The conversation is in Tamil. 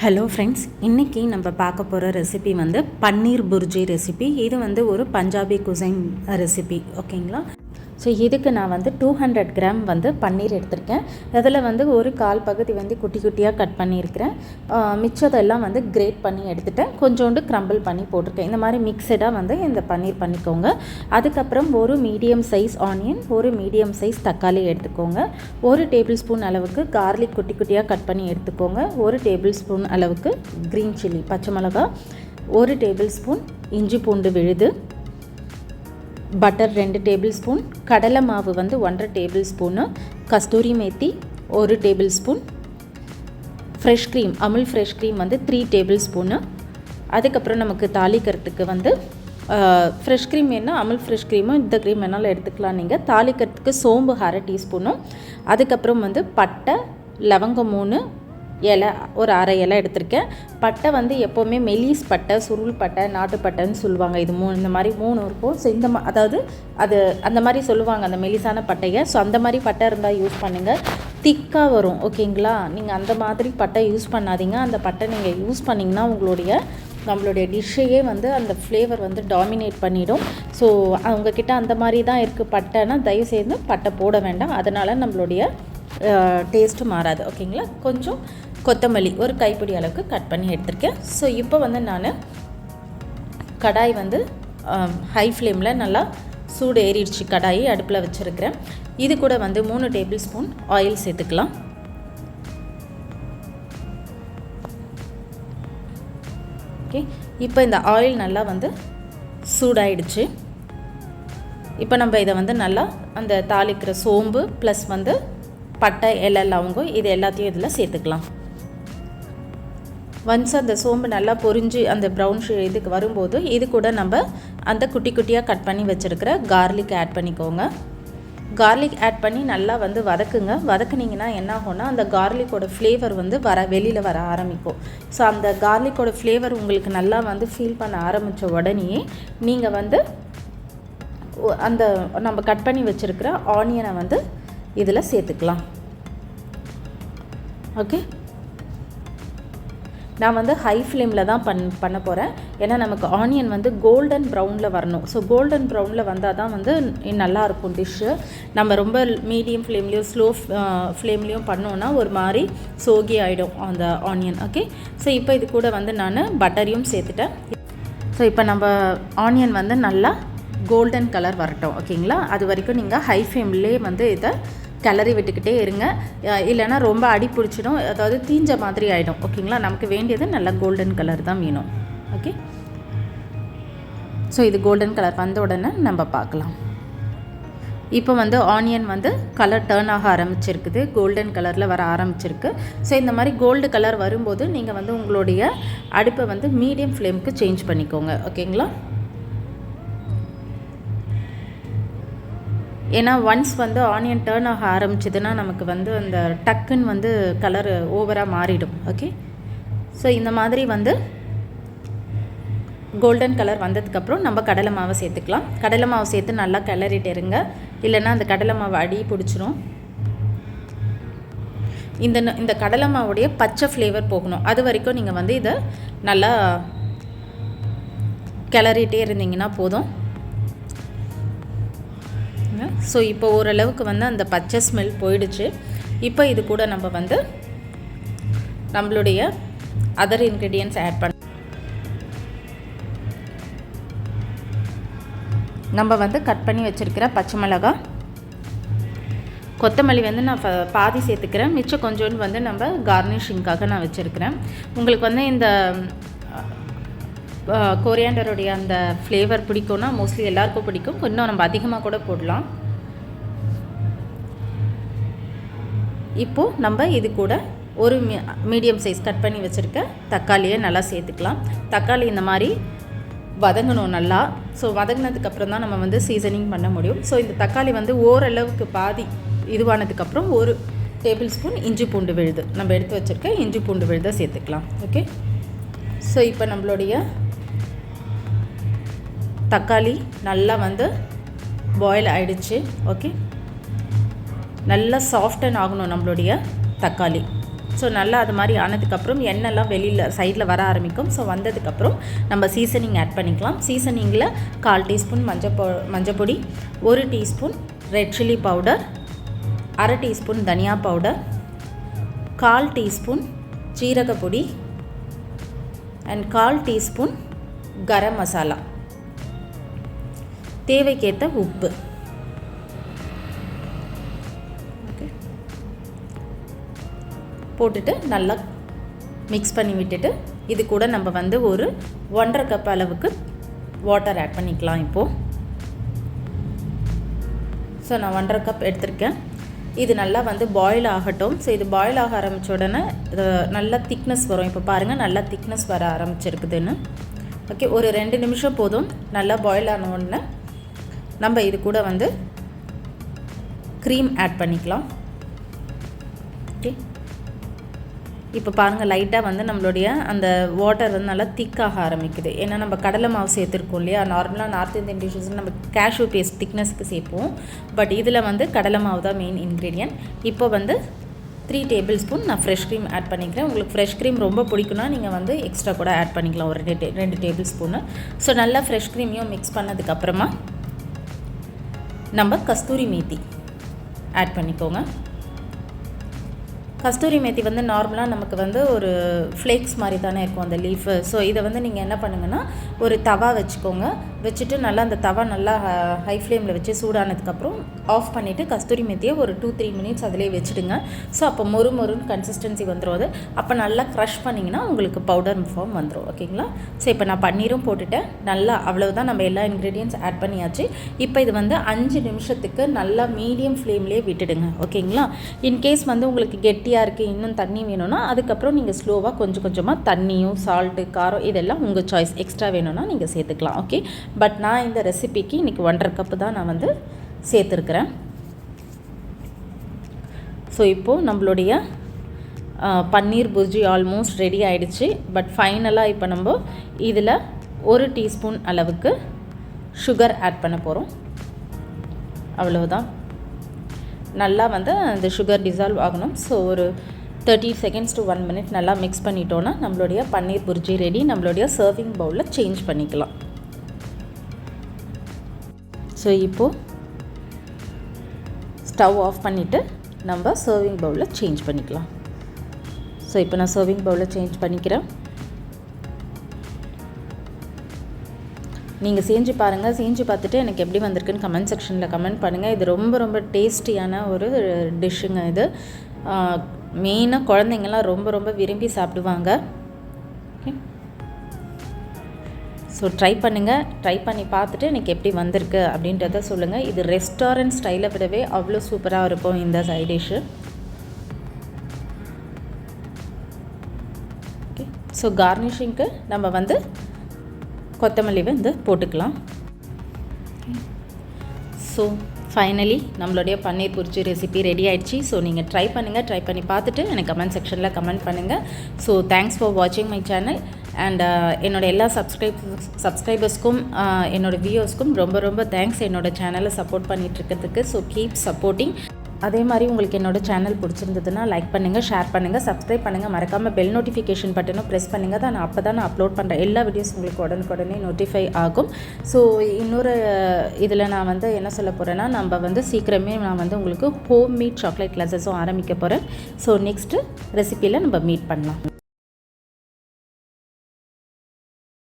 ஹலோ ஃப்ரெண்ட்ஸ், இன்றைக்கி நம்ம பார்க்க போகிற ரெசிபி வந்து பன்னீர் புர்ஜி ரெசிபி. இது வந்து ஒரு பஞ்சாபி குசைன் ரெசிபி, ஓகேங்களா? ஸோ இதுக்கு நான் வந்து 200 கிராம் வந்து பன்னீர் எடுத்திருக்கேன். அதில் வந்து ஒரு கால் பகுதி வந்து குட்டி குட்டியாக கட் பண்ணியிருக்கிறேன். மிச்சதெல்லாம் வந்து கிரேட் பண்ணி எடுத்துகிட்டேன். கொஞ்சோண்டு க்ரம்பிள் பண்ணி போட்டிருக்கேன். இந்த மாதிரி மிக்சடாக வந்து இந்த பன்னீர் பண்ணிக்கோங்க. அதுக்கப்புறம் ஒரு மீடியம் சைஸ் ஆனியன், ஒரு மீடியம் சைஸ் தக்காளி எடுத்துக்கோங்க. 1 டேபிள் ஸ்பூன் அளவுக்கு கார்லிக் குட்டி குட்டியாக கட் பண்ணி எடுத்துக்கோங்க. 1 டேபிள் ஸ்பூன் அளவுக்கு க்ரீன் சில்லி பச்சை மிளகா, 1 டேபிள் ஸ்பூன் இஞ்சி பூண்டு விழுது, பட்டர் 2 டேபிள் ஸ்பூன், கடலை மாவு வந்து 1.5 tablespoon, kasuri methi 1 tablespoon, fresh cream Amul fresh cream வந்து 3 டேபிள் ஸ்பூனு. அதுக்கப்புறம் நமக்கு தாளிக்கிறதுக்கு வந்து ஃப்ரெஷ் க்ரீம் வேணால் அமுல் ஃப்ரெஷ் க்ரீமும் இந்த க்ரீம் வேணாலும் எடுத்துக்கலாம். நீங்கள் தாளிக்கிறதுக்கு சோம்பு 1/2 டீஸ்பூனும், அதுக்கப்புறம் வந்து பட்டை லவங்கம் 3 இலை, ஒரு அரை இலை எடுத்திருக்கேன். பட்டை வந்து எப்போவுமே மெலிஸ் பட்டை, சுருள் பட்டை, நாட்டுப்பட்டைன்னு சொல்லுவாங்க. இது இந்த மாதிரி 3 இருக்கும். ஸோ அதாவது அது அந்த மாதிரி சொல்லுவாங்க, அந்த மெலிசான பட்டையை. ஸோ அந்த மாதிரி பட்டை இருந்தால் யூஸ் பண்ணுங்கள், திக்காக வரும், ஓகேங்களா? நீங்கள் அந்த மாதிரி பட்டை யூஸ் பண்ணாதீங்க. அந்த பட்டை நீங்கள் யூஸ் பண்ணிங்கன்னா நம்மளுடைய டிஷ்ஷையே வந்து அந்த ஃப்ளேவர் வந்து டாமினேட் பண்ணிடும். ஸோ அவங்கக்கிட்ட அந்த மாதிரி தான் இருக்குது பட்டைன்னா தயவுசெய்து பட்டை போட வேண்டாம். அதனால் நம்மளுடைய டேஸ்ட்டு மாறாது, ஓகேங்களா? கொஞ்சம் கொத்தமல்லி ஒரு கைப்பிடி அளவுக்கு கட் பண்ணி எடுத்திருக்கேன். ஸோ இப்போ வந்து நான் கடாய் வந்து ஹை ஃப்ளேமில் நல்லா சூடு ஏறிடுச்சு. கடாயை அடுப்பில் வச்சுருக்கிறேன். இது கூட வந்து 3 டேபிள் ஸ்பூன் ஆயில் சேர்த்துக்கலாம். ஓகே, இப்போ இந்த ஆயில் நல்லா வந்து சூடாயிடுச்சு. இப்போ நம்ம இதை வந்து நல்லா அந்த தாளிக்கிற சோம்பு ப்ளஸ் வந்து பட்டை இலை லவங்கம் இது எல்லாத்தையும் இதில் சேர்த்துக்கலாம். ஒன்ஸ் அந்த சோம்பு நல்லா பொரிஞ்சு அந்த ப்ரௌன் இதுக்கு வரும்போது இது கூட நம்ம அந்த குட்டி குட்டியாக கட் பண்ணி வச்சுருக்கிற கார்லிக் ஆட் பண்ணிக்கோங்க. கார்லிக் ஆட் பண்ணி நல்லா வந்து வதக்குங்க. வதக்குனிங்கன்னா என்ன ஆகும்னா அந்த கார்லிக்கோட ஃப்ளேவர் வந்து வெளியில் வர ஆரம்பிக்கும். ஸோ அந்த கார்லிக்கோட ஃப்ளேவர் உங்களுக்கு நல்லா வந்து ஃபீல் பண்ண ஆரம்பித்த உடனேயே நீங்கள் வந்து அந்த நம்ம கட் பண்ணி வச்சுருக்கிற ஆனியனை வந்து இதில் சேர்த்துக்கலாம். ஓகே, நான் வந்து ஹை ஃப்ளேமில் தான் பண்ண போகிறேன். ஏன்னா நமக்கு ஆனியன் வந்து கோல்டன் ப்ரௌனில் வரணும். ஸோ கோல்டன் ப்ரௌனில் வந்தால் தான் வந்து நல்லாயிருக்கும் டிஷ்ஷு. நம்ம ரொம்ப மீடியம் ஃப்ளேம்லேயும் ஸ்லோ ஃப்ளேம்லேயும் பண்ணோன்னா ஒரு மாதிரி சோகி ஆகிடும் அந்த ஆனியன். ஓகே, ஸோ இப்போ இது கூட வந்து நான் பட்டரையும் சேர்த்துட்டேன். ஸோ இப்போ நம்ம ஆனியன் வந்து நல்லா கோல்டன் கலர் வரட்டும், ஓகேங்களா? அது வரைக்கும் நீங்கள் ஹை ஃப்ளேம்லேயே வந்து இதை கிளறி விட்டுக்கிட்டே இருங்க. இல்லைனா ரொம்ப அடி பிடிச்சிடும், அதாவது தீஞ்ச மாதிரி ஆகிடும், ஓகேங்களா? நமக்கு வேண்டியது நல்லா கோல்டன் கலர் தான் வேணும். ஓகே, ஸோ இது கோல்டன் கலர் வந்த உடனே நம்ம பார்க்கலாம். இப்போ வந்து ஆனியன் வந்து கலர் டர்ன் ஆக ஆரம்பிச்சிருக்குது, கோல்டன் கலரில் வர ஆரம்பிச்சிருக்கு. ஸோ இந்த மாதிரி கோல்டு கலர் வரும்போது நீங்கள் வந்து உங்களுடைய அடுப்பை வந்து மீடியம் ஃப்ளேமுக்கு சேஞ்ச் பண்ணிக்கோங்க, ஓகேங்களா? ஏன்னா ஒன்ஸ் வந்து ஆனியன் டர்ன் ஆக ஆரம்பிச்சதுன்னா நமக்கு வந்து அந்த டக்குன்னு வந்து கலர் ஓவராக மாறிடும். ஓகே, ஸோ இந்த மாதிரி வந்து கோல்டன் கலர் வந்ததுக்கப்புறம் நம்ம கடலை மாவை சேர்த்துக்கலாம். கடலை மாவு சேர்த்து நல்லா கிளறிட்டு இருங்க, இல்லைன்னா அந்த கடலை மாவு அடி பிடிச்சிரும். இந்த கடலை மாவுடைய பச்சை ஃப்ளேவர் போகணும், அது வரைக்கும் நீங்கள் வந்து இதை நல்லா கிளறிட்டே இருந்தீங்கன்னா போதும். ஸோ இப்போ ஓரளவுக்கு வந்து அந்த பச்சை ஸ்மெல் போயிடுச்சு. இப்போ இது கூட நம்ம வந்து நம்மளுடைய அதர் இன்க்ரீடியன்ட்ஸ் ஆட் பண்ண நம்ம வந்து கட் பண்ணி வச்சுருக்கிற பச்சை மிளகாய், கொத்தமல்லி வந்து நான் பாதி சேர்த்துக்கிறேன். மிச்சம் கொஞ்சோண்டு வந்து நம்ம கார்னிஷிங்காக நான் வச்சுருக்கிறேன். உங்களுக்கு வந்து இந்த கொரியாண்டருடைய அந்த ஃப்ளேவர் பிடிக்கும்னா மோஸ்ட்லி எல்லாருக்கும் பிடிக்கும், இன்னும் நம்ம அதிகமாக கூட போடலாம். இப்போது நம்ம இது கூட ஒரு மீடியம் சைஸ் கட் பண்ணி வச்சுருக்க தக்காளியை நல்லா சேர்த்துக்கலாம். தக்காளி இந்த மாதிரி வதங்கணும் நல்லா. ஸோ வதங்கினதுக்கப்புறம் தான் நம்ம வந்து சீசனிங் பண்ண முடியும். ஸோ இந்த தக்காளி வந்து ஓரளவுக்கு பாதி இதுவானதுக்கப்புறம் 1 டேபிள் ஸ்பூன் இஞ்சி பூண்டு விழுது நம்ம எடுத்து வச்சுருக்க இஞ்சி பூண்டு விழுதை சேர்த்துக்கலாம். ஓகே, ஸோ இப்போ நம்மளுடைய தக்காளி நல்லா வந்து பாயில் ஆகிடுச்சு. ஓகே, நல்லா சாஃப்டன் ஆகணும் நம்மளுடைய தக்காளி. ஸோ நல்லா அது மாதிரி ஆனதுக்கப்புறம் எண்ணெய்லாம் வெளியில் சைடில் வர ஆரம்பிக்கும். ஸோ வந்ததுக்கப்புறம் நம்ம சீசனிங் ஆட் பண்ணிக்கலாம். சீசனிங்கில் 1/4 டீஸ்பூன் மஞ்சப்பொடி, 1 teaspoon red chilli powder, 1/2 teaspoon தனியா powder, 1/4 teaspoon ஜீரகப்பொடி and 1/4 teaspoon garam masala, தேவைக்கேற்ற உப்பு. போட்டுட்டு நல்லா மிக்ஸ் பண்ணி விட்டுட்டு இது கூட நம்ம வந்து ஒரு 1.5 கப் அளவுக்கு வாட்டர் ஆட் பண்ணிக்கலாம் இப்போது. ஸோ நான் 1.5 கப் எடுத்திருக்கேன். இது நல்லா வந்து பாயில் ஆகட்டும். ஸோ இது பாயில் ஆக ஆரம்பித்த உடனே நல்லா திக்னஸ் வரும். இப்போ பாருங்கள் நல்லா திக்னஸ் வர ஆரம்பிச்சிருக்குதுன்னு. ஓகே, ஒரு 2 நிமிஷம் போதும். நல்லா பாயில் ஆன உடனே நம்ம இது கூட வந்து க்ரீம் ஆட் பண்ணிக்கலாம். ஓகே, இப்போ பாருங்கள் லைட்டாக வந்து நம்மளுடைய அந்த வாட்டர் வந்து நல்லா திக்காக ஆரம்பிக்குது. ஏன்னா நம்ம கடலை மாவு சேர்த்துருக்கோம் இல்லையா. நார்மலாக நார்த் இந்தியன் டிஷ்ஷஸ் நம்ம கேஷ்யூ பேஸ்ட் திக்னஸ்க்கு சேர்ப்போம். பட் இதில் வந்து கடலை மாவு தான் மெயின் இன்க்ரீடியன்ட். இப்போ வந்து 3 டேபிள் ஸ்பூன் நான் ஃப்ரெஷ் க்ரீம் ஆட் பண்ணிக்கிறேன். உங்களுக்கு ஃப்ரெஷ் க்ரீம் ரொம்ப பிடிக்குன்னா நீங்கள் வந்து எக்ஸ்ட்ரா கூட ஆட் பண்ணிக்கலாம், ஒரு 2 டேபிள் ஸ்பூனு. ஸோ நல்லா ஃப்ரெஷ் க்ரீமையும் மிக்ஸ் பண்ணதுக்கப்புறமா நம்ம கஸ்தூரி மேத்தி ஆட் பண்ணிக்கோங்க. கஸ்தூரி மேத்தி வந்து நார்மலாக நமக்கு வந்து ஒரு ஃப்ளேக்ஸ் மாதிரி தானே இருக்கும் அந்த லீஃபு. ஸோ இதை வந்து நீங்கள் என்ன பண்ணுங்கன்னா ஒரு தவா வச்சுக்கோங்க. வச்சுட்டு நல்லா அந்த தவா நல்லா ஹை ஃப்ளேமில் வச்சு சூடானதுக்கப்புறம் ஆஃப் பண்ணிவிட்டு கஸ்தூரி மேத்தியை ஒரு 2-3 மினிட்ஸ் அதிலே வச்சுடுங்க. ஸோ அப்போ மொறுன்னு கன்சிஸ்டன்சி வந்துடும். அது அப்போ நல்லா க்ரஷ் பண்ணிங்கன்னா உங்களுக்கு பவுடர் ஃபார்ம் வந்துடும். ஓகேங்களா. ஸோ இப்போ நான் பன்னீரும் போட்டுட்டேன். நல்லா அவ்வளவுதான், நம்ம எல்லா இன்க்ரீடியன்ட்ஸ் ஆட் பண்ணியாச்சு. இப்போ இது வந்து 5 நிமிஷத்துக்கு நல்லா மீடியம் ஃப்ளேம்லேயே விட்டுடுங்க. ஓகேங்களா. இன்கேஸ் வந்து உங்களுக்கு கெட்டியாக இருக்குது, இன்னும் தண்ணி வேணும்னா அதுக்கப்புறம் நீங்கள் ஸ்லோவாக கொஞ்சம் கொஞ்சமாக தண்ணியும் சால்ட்டு காரம் இதெல்லாம் உங்கள் சாய்ஸ், எக்ஸ்ட்ரா வேணும்னா நீங்கள் சேர்த்துக்கலாம். ஓகே, பட் நான் இந்த ரெசிபிக்கு இன்றைக்கி 1.5 கப்பு தான் நான் வந்து சேர்த்துருக்குறேன். ஸோ இப்போது நம்மளுடைய பன்னீர் புர்ஜி ஆல்மோஸ்ட் ரெடி ஆகிடுச்சு. பட் ஃபைனலாக இப்போ நம்ம இதில் 1 டீஸ்பூன் அளவுக்கு சுகர் ஆட் பண்ண போகிறோம். அவ்வளவுதான். நல்லா வந்து அந்த சுகர் டிசால்வ் ஆகணும். ஸோ ஒரு 30 செகண்ட்ஸ் to 1 minute நல்லா மிக்ஸ் பண்ணிட்டோன்னா நம்மளுடைய பன்னீர் புர்ஜி ரெடி. நம்மளுடைய சர்விங் பவுலில் சேஞ்ச் பண்ணிக்கலாம். ஸோ இப்போது ஸ்டவ் ஆஃப் பண்ணிவிட்டு நம்ம சர்விங் பவுலில் சேஞ்ச் பண்ணிக்கலாம். ஸோ இப்போ நான் சர்விங் பவுலில் சேஞ்ச் பண்ணிக்கிறேன். நீங்கள் செஞ்சு பாருங்கள். செஞ்சு பார்த்துட்டு எனக்கு எப்படி வந்திருக்குன்னு கமெண்ட் செக்ஷனில் கமெண்ட் பண்ணுங்கள். இது ரொம்ப ரொம்ப டேஸ்டியான ஒரு டிஷ்ஷுங்க. இது மெயினாக குழந்தைங்கள்லாம் ரொம்ப ரொம்ப விரும்பி சாப்பிடுவாங்க. ஓகே, ஸோ ட்ரை பண்ணுங்கள். ட்ரை பண்ணி பார்த்துட்டு எனக்கு எப்படி வந்திருக்கு அப்படின்றத சொல்லுங்கள். இது ரெஸ்டாரண்ட் ஸ்டைலை விடவே அவ்வளோ சூப்பராக இருக்கும் இந்த சைட் டிஷ்ஷு. ஓகே, ஸோ கார்னிஷிங்க்கு நம்ம வந்து கொத்தமல்லி வந்து போட்டுக்கலாம். ஸோ ஃபைனலி நம்மளுடைய பன்னீர் புர்ஜி ரெசிபி ரெடி ஆகிடுச்சு. ஸோ நீங்கள் ட்ரை பண்ணுங்கள். ட்ரை பண்ணி பார்த்துட்டு எனக்கு கமெண்ட் செக்ஷனில் கமெண்ட் பண்ணுங்கள். ஸோ தேங்க்ஸ் ஃபார் வாட்சிங் மை சேனல். அண்ட் என்னோடய எல்லா சப்ஸ்கிரைபர்ஸ்க்கும் என்னோடய வியூவர்ஸ்க்கும் ரொம்ப ரொம்ப தேங்க்ஸ் என்னோடய சேனலை சப்போர்ட் பண்ணிகிட்ருக்கிறதுக்கு. So keep supporting. அதே மாதிரி உங்களுக்கு என்னோடய சேனல் பிடிச்சிருந்ததுன்னா லைக் பண்ணுங்கள், ஷேர் பண்ணுங்கள், சப்ஸ்கிரைப் பண்ணுங்கள். மறக்காமல் பெல் நோட்டிஃபிகேஷன் பட்டனும் ப்ரெஸ் பண்ணுங்கள். தான் அப்போ தான் நான் அப்லோட் பண்ணுற எல்லா வீடியோஸ் உங்களுக்கு உடனுக்குடனே நோட்டிஃபை ஆகும். ஸோ இன்னொரு இதில் நான் வந்து என்ன சொல்ல போகிறேன்னா, நம்ம வந்து சீக்கிரமே நான் வந்து உங்களுக்கு ஹோம் மேட் சாக்லேட் கிளாஸஸும் ஆரம்பிக்க போகிறேன். ஸோ நெக்ஸ்ட்டு ரெசிப்பியில் நம்ம மீட் பண்ணலாம்.